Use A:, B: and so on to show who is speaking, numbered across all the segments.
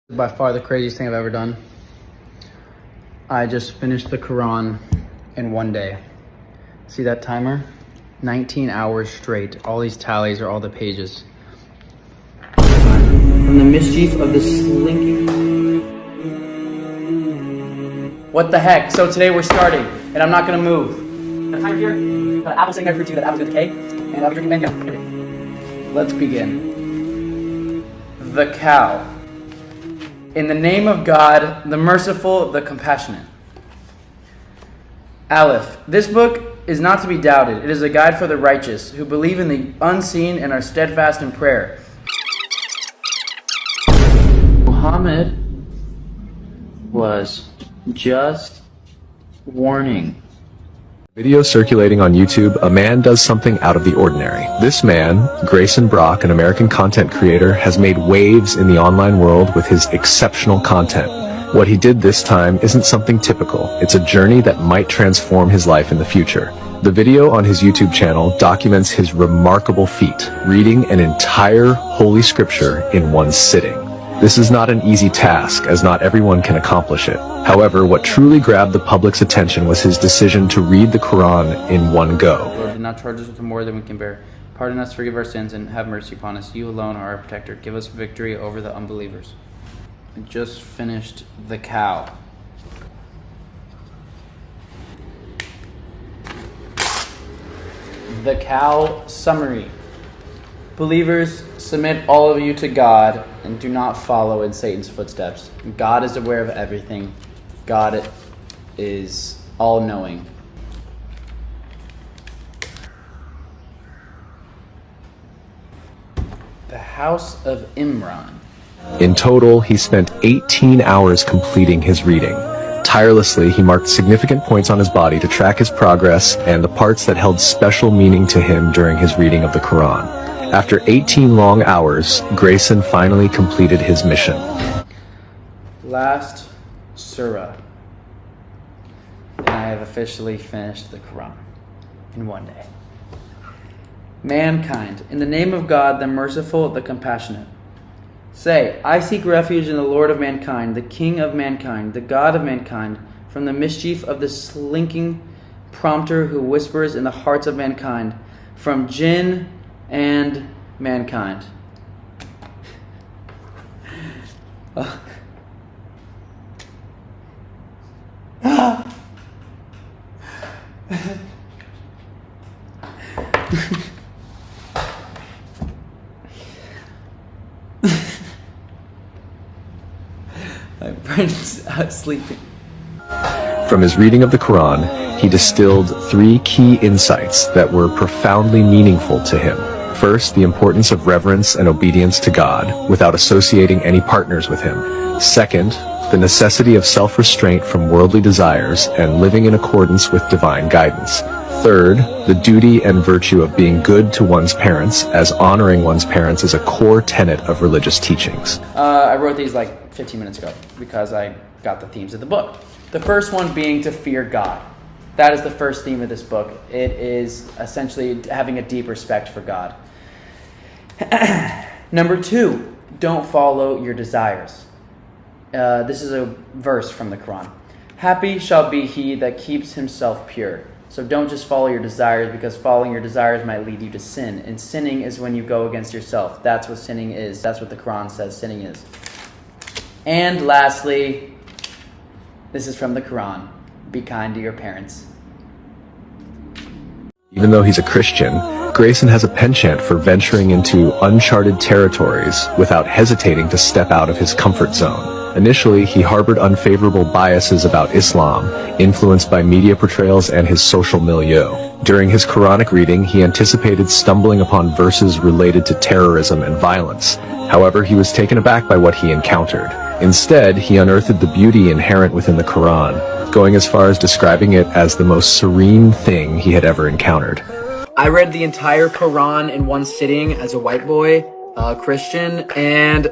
A: By far the craziest thing I've ever done. I just finished the Quran in one day. See that timer? 19 hours straight. All these tallies are all the pages. From the mischief of the slinking. What the heck? So today we're starting, and I'm not gonna move. The timer here, got an apple sitting there to prove to you that apple's gonna decay, and I'll be drinking mango. Let's begin. The cow. In the name of God, the merciful, the compassionate. Aleph. This book is not to be doubted. It is a guide for the righteous who believe in the unseen and are steadfast in prayer. Muhammad was just warning.
B: Video circulating on YouTube, a man does something out of the ordinary. This man, Grayson Brock, an American content creator, has made waves in the online world with his exceptional content. What he did this time isn't something typical. It's a journey that might transform his life in the future. The video on his YouTube channel documents his remarkable feat, reading an entire holy scripture in one sitting. This is not an easy task, as not everyone can accomplish it. However, what truly grabbed the public's attention was his decision to read the Quran in one go.
A: Lord, do not charge us with more than we can bear. Pardon us, forgive our sins, and have mercy upon us. You alone are our protector. Give us victory over the unbelievers. I just finished The Cow. The Cow summary. Believers, submit all of you to God and do not follow in Satan's footsteps. God is aware of everything. God is all-knowing. The House of Imran.
B: In total, he spent 18 hours completing his reading. Tirelessly, he marked significant points on his body to track his progress and the parts that held special meaning to him during his reading of the Quran. After 18 long hours, Grayson finally completed his mission.
A: Last surah. And I have officially finished the Quran in one day. Mankind. In the name of God, the merciful, the compassionate. Say, I seek refuge in the Lord of mankind, the King of mankind, the God of mankind, from the mischief of the slinking prompter who whispers in the hearts of mankind, from jinn and mankind. My friend's sleeping.
B: From his reading of the Quran, he distilled 3 key insights that were profoundly meaningful to him. First, the importance of reverence and obedience to God, without associating any partners with him. Second, the necessity of self-restraint from worldly desires and living in accordance with divine guidance. Third, the duty and virtue of being good to one's parents, as honoring one's parents is a core tenet of religious teachings.
A: I wrote these like 15 minutes ago because I got the themes of the book. The first one being to fear God. That is the first theme of this book. It is essentially having a deep respect for God. Number 2, don't follow your desires. This is a verse from the Quran. Happy shall be he that keeps himself pure. So don't just follow your desires, because following your desires might lead you to sin. And sinning is when you go against yourself. That's what sinning is. That's what the Quran says sinning is. And lastly, this is from the Quran. Be kind to your parents.
B: Even though he's a Christian, Grayson has a penchant for venturing into uncharted territories without hesitating to step out of his comfort zone. Initially, he harbored unfavorable biases about Islam, influenced by media portrayals and his social milieu. During his Quranic reading, he anticipated stumbling upon verses related to terrorism and violence. However, he was taken aback by what he encountered. Instead, he unearthed the beauty inherent within the Quran, going as far as describing it as the most serene thing he had ever encountered.
A: I read the entire Quran in one sitting as a white boy, Christian, and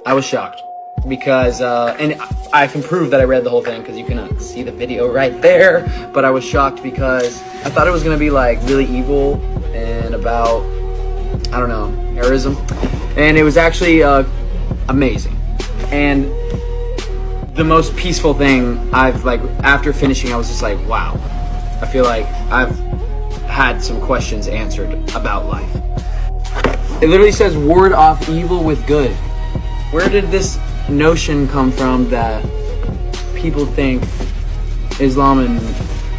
A: I was shocked. Because, and I can prove that I read the whole thing because you can see the video right there, but I was shocked because I thought it was going to be like really evil and about, I don't know, terrorism, and it was actually amazing. And the most peaceful thing after finishing, I was just like, wow, I feel like I've had some questions answered about life. It literally says ward off evil with good. Where did this notion come from that people think Islam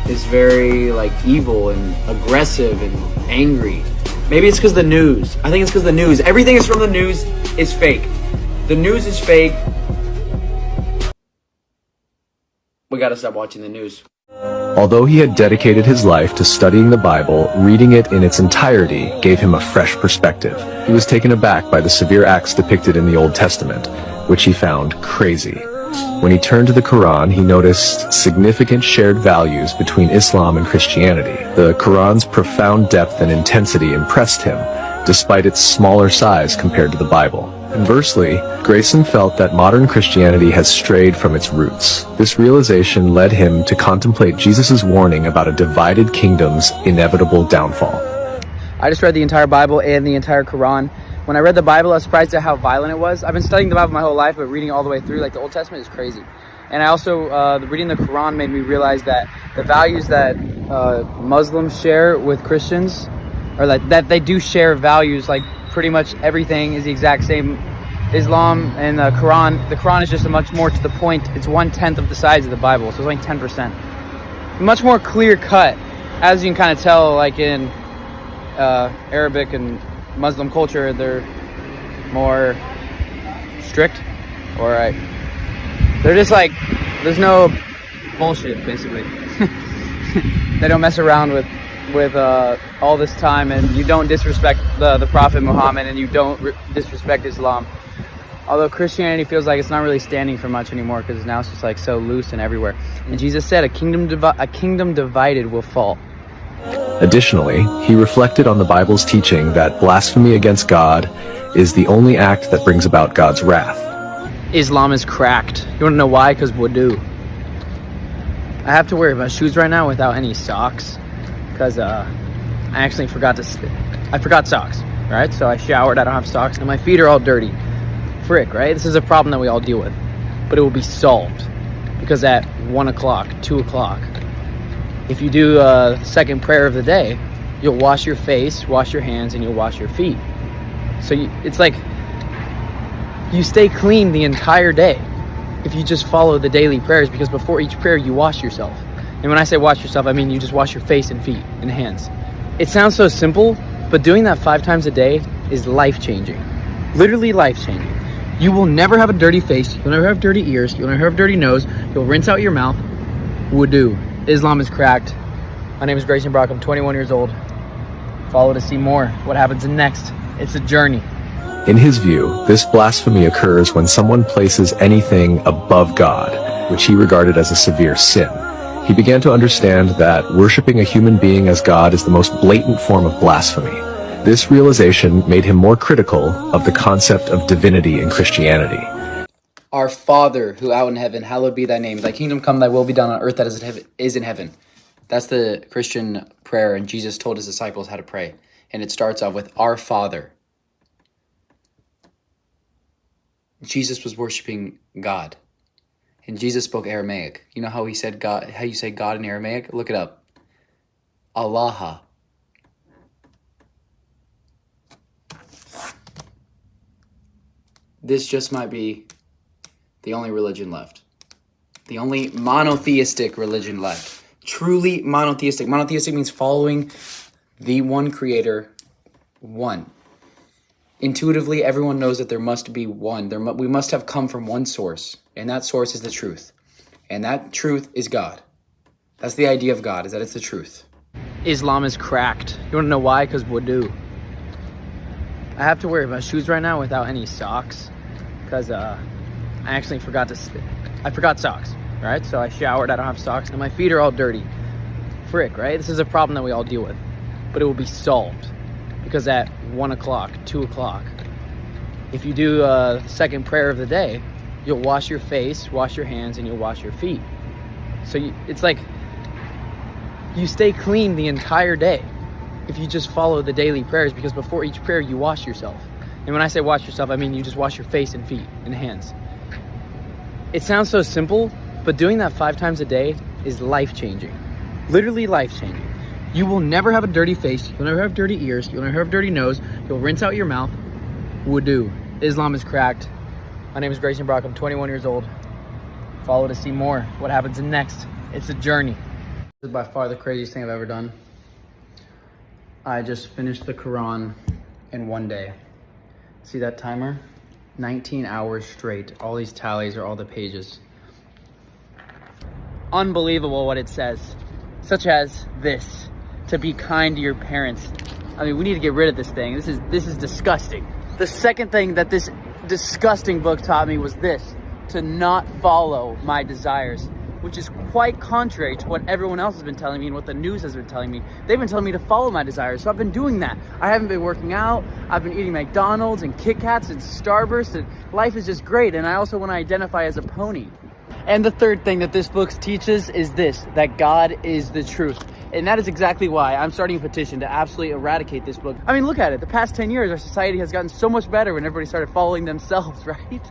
A: is very evil and aggressive and angry? Maybe it's because the news. I think it's because the news. Everything is from the news is fake. The news is fake. We gotta stop watching the news.
B: Although he had dedicated his life to studying the Bible, reading it in its entirety gave him a fresh perspective. He was taken aback by the severe acts depicted in the Old Testament, which he found crazy. When he turned to the Quran, he noticed significant shared values between Islam and Christianity. The Quran's profound depth and intensity impressed him, despite its smaller size compared to the Bible. Conversely, Grayson felt that modern Christianity has strayed from its roots. This realization led him to contemplate Jesus' warning about a divided kingdom's inevitable downfall.
A: I just read the entire Bible and the entire Quran. When I read the Bible, I was surprised at how violent it was. I've been studying the Bible my whole life, but reading all the way through, the Old Testament is crazy. And I also, reading the Quran made me realize that the values that Muslims share with Christians, or that they do share values, pretty much everything is the exact same. Islam and the Quran is just a much more to the point. It's 1/10 of the size of the Bible, so it's only 10%. Much more clear cut, as you can kind of tell, in Arabic and Muslim culture, they're more strict, or they're just there's no bullshit, basically. They don't mess around with all this time, and you don't disrespect the Prophet Muhammad, and you don't disrespect Islam. Although Christianity feels like it's not really standing for much anymore, because now it's just so loose and everywhere. And Jesus said, a kingdom divided will fall.
B: Additionally, he reflected on the Bible's teaching that blasphemy against God is the only act that brings about God's wrath.
A: Islam is cracked. You want to know why? Because wudu. I have to wear my shoes right now without any socks, because I actually forgot socks, right? So I showered, I don't have socks, and my feet are all dirty. Frick, right? This is a problem that we all deal with, but it will be solved, because at 1 o'clock, 2 o'clock, if you do a second prayer of the day, you'll wash your face, wash your hands, and you'll wash your feet. So it's you stay clean the entire day if you just follow the daily prayers, because before each prayer you wash yourself. And when I say wash yourself, I mean you just wash your face and feet and hands. It sounds so simple, but doing that 5 times a day is life-changing. Literally life-changing. You will never have a dirty face, you'll never have dirty ears, you'll never have a dirty nose, you'll rinse out your mouth. Wudu. Islam is cracked. My name is Grayson Brock, I'm 21 years old. Follow to see more. What happens next? It's a journey.
B: In his view, this blasphemy occurs when someone places anything above God, which he regarded as a severe sin. He began to understand that worshiping a human being as God is the most blatant form of blasphemy. This realization made him more critical of the concept of divinity in Christianity.
A: Our Father, who art in heaven, hallowed be thy name. Thy kingdom come, thy will be done on earth as it is in heaven. That's the Christian prayer, and Jesus told his disciples how to pray. And it starts off with, Our Father. Jesus was worshiping God. And Jesus spoke Aramaic. You know how he said God, how you say God in Aramaic? Look it up. Allah. This just might be the only religion left. The only monotheistic religion left. Truly monotheistic. Monotheistic means following the one creator, one. Intuitively, everyone knows that there must be one. We must have come from one source, and that source is the truth. And that truth is God. That's the idea of God, is that it's the truth. Islam is cracked. You want to know why? Because wudu. I have to wear my shoes right now without any socks, because I actually forgot socks, right? So I showered, I don't have socks, and my feet are all dirty. Frick, right? This is a problem that we all deal with, but it will be solved, because at 1 o'clock, 2 o'clock, if you do a second prayer of the day, you'll wash your face, wash your hands, and you'll wash your feet. So it's you stay clean the entire day if you just follow the daily prayers, because before each prayer you wash yourself. And when I say wash yourself, I mean you just wash your face and feet and hands. It sounds so simple, but doing that 5 times a day is life-changing. Literally life-changing. You will never have a dirty face. You'll never have dirty ears. You'll never have a dirty nose. You'll rinse out your mouth. Wudu. Islam is cracked. My name is Grayson Brock. I'm 21 years old. Follow to see more. What happens next? It's a journey. This is by far the craziest thing I've ever done. I just finished the Quran in 1 day. See that timer? 19 hours straight. All these tallies are all the pages. Unbelievable what it says. Such as this. To be kind to your parents. I mean, we need to get rid of this thing. This is disgusting. The second thing that this disgusting book taught me was this. To not follow my desires. Which is quite contrary to what everyone else has been telling me and what the news has been telling me. They've been telling me to follow my desires, so I've been doing that. I haven't been working out. I've been eating McDonald's and Kit Kats and Starburst, and life is just great. And I also want to identify as a pony. And the third thing that this book teaches is this, that God is the truth. And that is exactly why I'm starting a petition to absolutely eradicate this book. I mean, look at it. The past 10 years, our society has gotten so much better when everybody started following themselves, right?